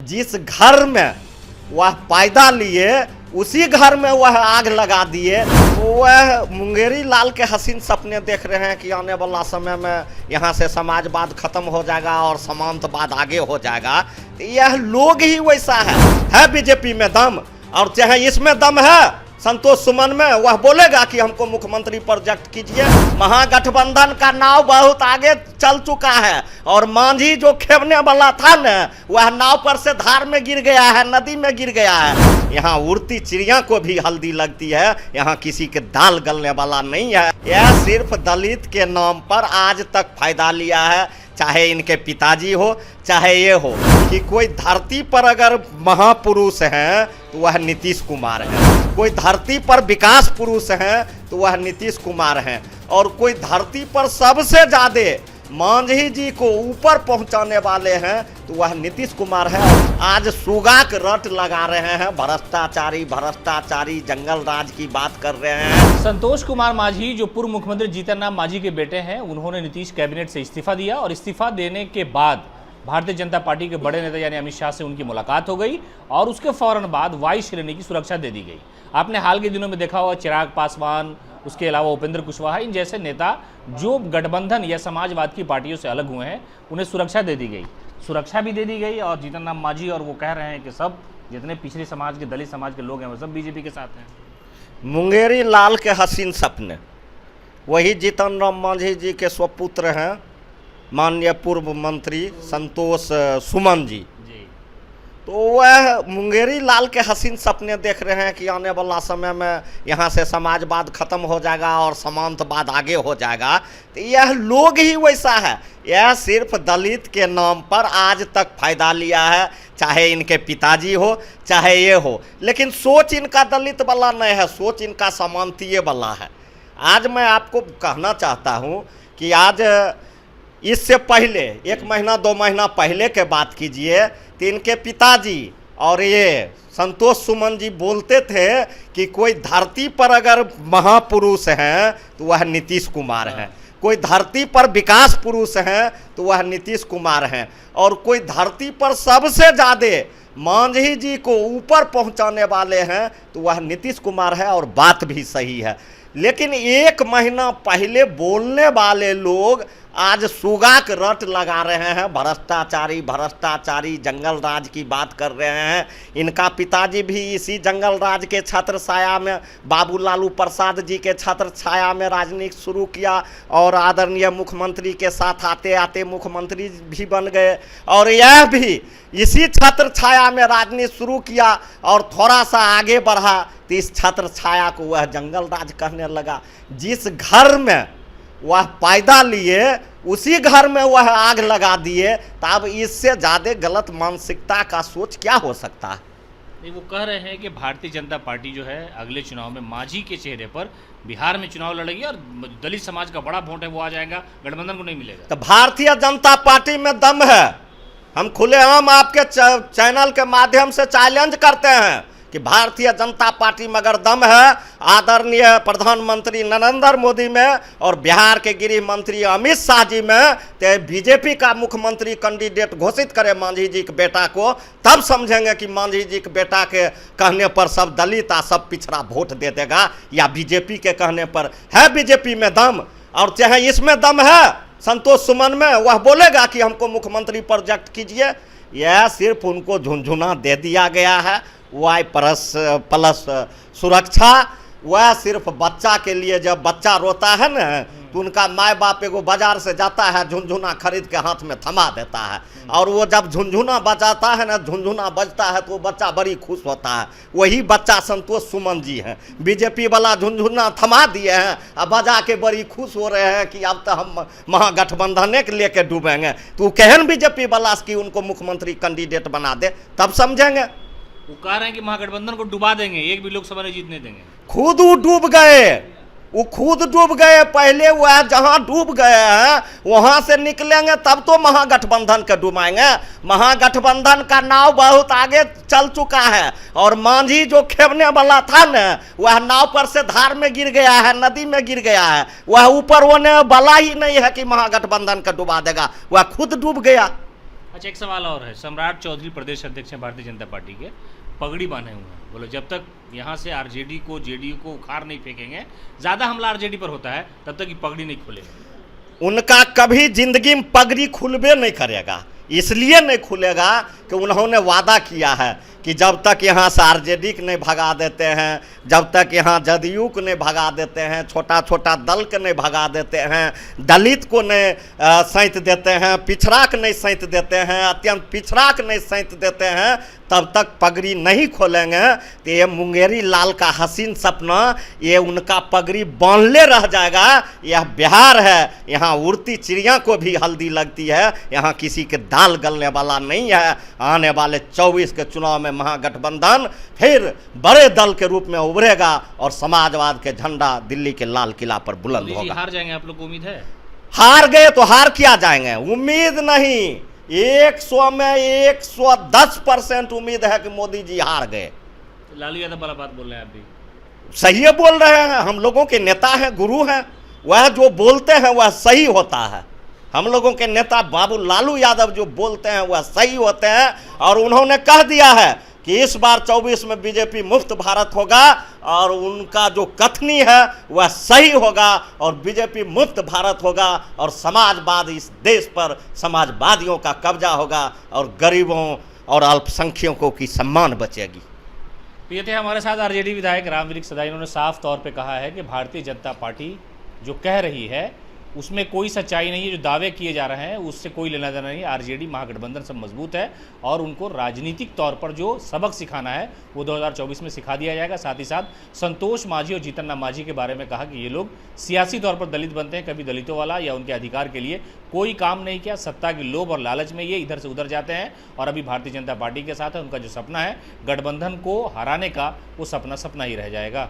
जिस घर में वह पैदा लिए उसी घर में वह आग लगा दिए। वह मुंगेरी लाल के हसीन सपने देख रहे हैं कि आने वाला समय में यहाँ से समाजवाद खत्म हो जाएगा और समांतवाद आगे हो जाएगा। तो यह लोग ही वैसा है बीजेपी में दम, और चाहे इसमें दम है संतोष सुमन में, वह बोलेगा कि हमको मुख्यमंत्री प्रोजेक्ट कीजिए। महागठबंधन का नाव बहुत आगे चल चुका है और मांझी जो खेवने वाला था न, वह नाव पर से धार में गिर गया है, नदी में गिर गया है। यहाँ उड़ती चिड़िया को भी हल्दी लगती है, यहाँ किसी के दाल गलने वाला नहीं है। यह सिर्फ दलित के नाम पर आज तक फायदा लिया है, चाहे इनके पिताजी हो चाहे ये हो। कि कोई धरती पर अगर महापुरुष हैं तो वह नीतीश कुमार है, कोई धरती पर विकास पुरुष हैं तो वह नीतीश कुमार हैं, और कोई धरती पर सबसे ज़्यादा मांझी जी को ऊपर पहुंचाने वाले हैं तो वह नीतीश कुमार है। आज सुगाक रट लगा रहे हैं, भ्रष्टाचारी जंगल राज की बात कर रहे हैं। संतोष कुमार मांझी जो पूर्व मुख्यमंत्री जीतन राम मांझी के बेटे हैं, उन्होंने नीतीश कैबिनेट से इस्तीफा दिया और इस्तीफा देने के बाद भारतीय जनता पार्टी के बड़े नेता यानी अमित शाह से उनकी मुलाकात हो गई और उसके फौरन बाद वाई श्रेणी की सुरक्षा दे दी गई। आपने हाल के दिनों में देखा हुआ चिराग पासवान, उसके अलावा उपेंद्र कुशवाहा, इन जैसे नेता जो गठबंधन या समाजवाद की पार्टियों से अलग हुए हैं, उन्हें सुरक्षा दे दी गई। सुरक्षा भी दे दी गई और जीतन राम मांझी और वो कह रहे हैं कि सब जितने पिछड़े समाज के, दलित समाज के लोग हैं, वो सब बीजेपी के साथ हैं। मुंगेरी लाल के हसीन सपने वही जीतन राम मांझी जी के स्वपुत्र हैं, माननीय पूर्व मंत्री संतोष सुमन जी। तो वह मुंगेरी लाल के हसीन सपने देख रहे हैं कि आने वाला समय में यहाँ से समाजवाद खत्म हो जाएगा और समांतवाद आगे हो जाएगा। तो यह लोग ही वैसा है, यह सिर्फ दलित के नाम पर आज तक फायदा लिया है, चाहे इनके पिताजी हो चाहे ये हो। लेकिन सोच इनका दलित वाला नहीं है, सोच इनका समांतीय वाला है। आज मैं आपको कहना चाहता हूँ कि आज इससे पहले 1 महीना 2 महीना पहले के बात कीजिए तो इनके पिताजी और ये संतोष सुमन जी बोलते थे कि कोई धरती पर अगर महापुरुष हैं तो वह नीतीश कुमार हैं, कोई धरती पर विकास पुरुष हैं तो वह नीतीश कुमार हैं, और कोई धरती पर सबसे ज़्यादा मांझी जी को ऊपर पहुंचाने वाले हैं तो वह नीतीश कुमार है। और बात भी सही है। लेकिन 1 महीना पहले बोलने वाले लोग आज सुगाक रट लगा रहे हैं, भ्रष्टाचारी जंगल राज की बात कर रहे हैं। इनका पिताजी भी इसी जंगल राज के छत्र छाया में, बाबू लालू प्रसाद जी के छत्र छाया में राजनीति शुरू किया और आदरणीय मुख्यमंत्री के साथ आते आते मुख्यमंत्री भी बन गए। और यह भी इसी छत्र छाया में राजनीति शुरू किया और थोड़ा सा आगे बढ़ा तो इस छत्र छाया को वह जंगल राज कहने लगा। जिस घर में वह पैदा लिए उसी घर में वह आग लगा दिए। तब इससे ज़्यादा गलत मानसिकता का सोच क्या हो सकता है? नहीं, वो कह रहे हैं कि भारतीय जनता पार्टी जो है अगले चुनाव में मांझी के चेहरे पर बिहार में चुनाव लड़ेगी और दलित समाज का बड़ा वोट है वो आ जाएगा, गठबंधन को नहीं मिलेगा। तो भारतीय जनता पार्टी में दम है। हम खुलेआम आपके चैनल के माध्यम से चैलेंज करते हैं कि भारतीय जनता पार्टी में अगर दम है, आदरणीय प्रधानमंत्री नरेंद्र मोदी में और बिहार के गृह मंत्री अमित शाह जी में, तो बीजेपी का मुख्यमंत्री कैंडिडेट घोषित करे मांझी जी के बेटा को, तब समझेंगे कि मांझी जी के बेटा के कहने पर सब दलित आ सब पिछड़ा वोट दे देगा, या बीजेपी के कहने पर है बीजेपी में दम। और चाहे इसमें दम है संतोष सुमन में, वह बोलेगा कि हमको मुख्यमंत्री प्रोजेक्ट कीजिए। यह सिर्फ उनको झुनझुना दे दिया गया है, वाई प्लस सुरक्षा। वह सिर्फ बच्चा के लिए, जब बच्चा रोता है ना तो उनका माँ बाप एगो बाजार से जाता है, झुनझुना खरीद के हाथ में थमा देता है, और वो जब झुनझुना बजाता है ना, झुनझुना बजता है तो वो बच्चा बड़ी खुश होता है। वही बच्चा संतोष सुमन जी हैं। बीजेपी वाला झुनझुना थमा दिए हैं और बजा के बड़ी खुश हो रहे हैं कि अब तो हम महागठबंधन के लेके डूबेंगे। तो कहन बीजेपी वाला कि उनको मुख्यमंत्री कैंडिडेट बना दे, तब समझेंगे। वो कह रहे हैं कि महागठबंधन को डुबा देंगे, एक भी लोकसभा नहीं जीतने देंगे। खुद वो डूब गए, वो खुद डूब गए। पहले वह जहां डूब गए हैं वहां से निकलेंगे तब तो महागठबंधन के डुबाएंगे। महागठबंधन का नाव बहुत आगे चल चुका है और मांझी जो खेवने वाला था न, वह नाव पर से धार में गिर गया है, नदी में गिर गया है। वह ऊपर होने वाला ही नहीं है कि महागठबंधन का डुबा देगा, वह खुद डूब गया। अच्छा, एक सवाल और है। सम्राट चौधरी प्रदेश अध्यक्ष हैं भारतीय जनता पार्टी के, पगड़ी बांधे हुए हैं। बोलो जब तक यहाँ से आरजेडी को, जेडीयू को उखाड़ नहीं फेंकेंगे, ज़्यादा हमला आरजेडी पर होता है, तब तक ये पगड़ी नहीं खुलेगी। उनका कभी जिंदगी में पगड़ी खुलबे नहीं करेगा। इसलिए नहीं खुलेगा कि उन्होंने वादा किया है कि जब तक यहाँ से आरजेडी को नहीं भगा देते हैं, जब तक यहाँ जदयू को नहीं भगा देते हैं, छोटा छोटा दल को नहीं भगा देते हैं, दलित को नहीं सैंत देते हैं, पिछड़ा को नहीं सैंत देते हैं, अत्यंत पिछड़ा को नहीं सैंत देते हैं, तब तक पगड़ी नहीं खोलेंगे। तो ये मुंगेरी लाल का हसीन सपना, ये उनका पगड़ी बांधले रह जाएगा। यह बिहार है, यहाँ उड़ती चिड़िया को भी हल्दी लगती है, यहाँ किसी के दाल गलने वाला नहीं है। आने वाले 24 के चुनाव में महागठबंधन फिर बड़े दल के रूप में उभरेगा और समाजवाद के झंडा दिल्ली के लाल किला पर बुलंद होगा। हार जाएंगे आप लोग को उम्मीद है? हार गए तो हार किया जाएंगे, उम्मीद नहीं। 100 में 110% उम्मीद है कि मोदी जी हार गए। लालू यादव वाला बात बोल रहे हैं आप भी? सही है, बोल रहे हैं। हम लोगों के नेता हैं, गुरु हैं, वह जो बोलते हैं वह सही होता है। हम लोगों के नेता बाबू लालू यादव जो बोलते हैं वह सही होते हैं। और उन्होंने कह दिया है कि इस बार 24 में बीजेपी मुफ्त भारत होगा, और उनका जो कथनी है वह सही होगा, और बीजेपी मुफ्त भारत होगा, और समाजवाद इस देश पर समाजवादियों का कब्जा होगा, और गरीबों और अल्पसंख्यकों की सम्मान बचेगी। ये थे हमारे साथ आरजेडी विधायक रामवृक्ष सदाई। इन्होंने साफ तौर पे कहा है कि भारतीय जनता पार्टी जो कह रही है उसमें कोई सच्चाई नहीं है। जो दावे किए जा रहे हैं उससे कोई लेना देना नहीं। आरजेडी महागठबंधन सब मजबूत है, और उनको राजनीतिक तौर पर जो सबक सिखाना है वो 2024 में सिखा दिया जाएगा। साथ ही साथ संतोष मांझी और जीतन राम मांझी के बारे में कहा कि ये लोग सियासी तौर पर दलित बनते हैं, कभी दलितों वाला या उनके अधिकार के लिए कोई काम नहीं किया। सत्ता की लोभ और लालच में ये इधर से उधर जाते हैं, और अभी भारतीय जनता पार्टी के साथ है। उनका जो सपना है गठबंधन को हराने का, वो सपना सपना ही रह जाएगा।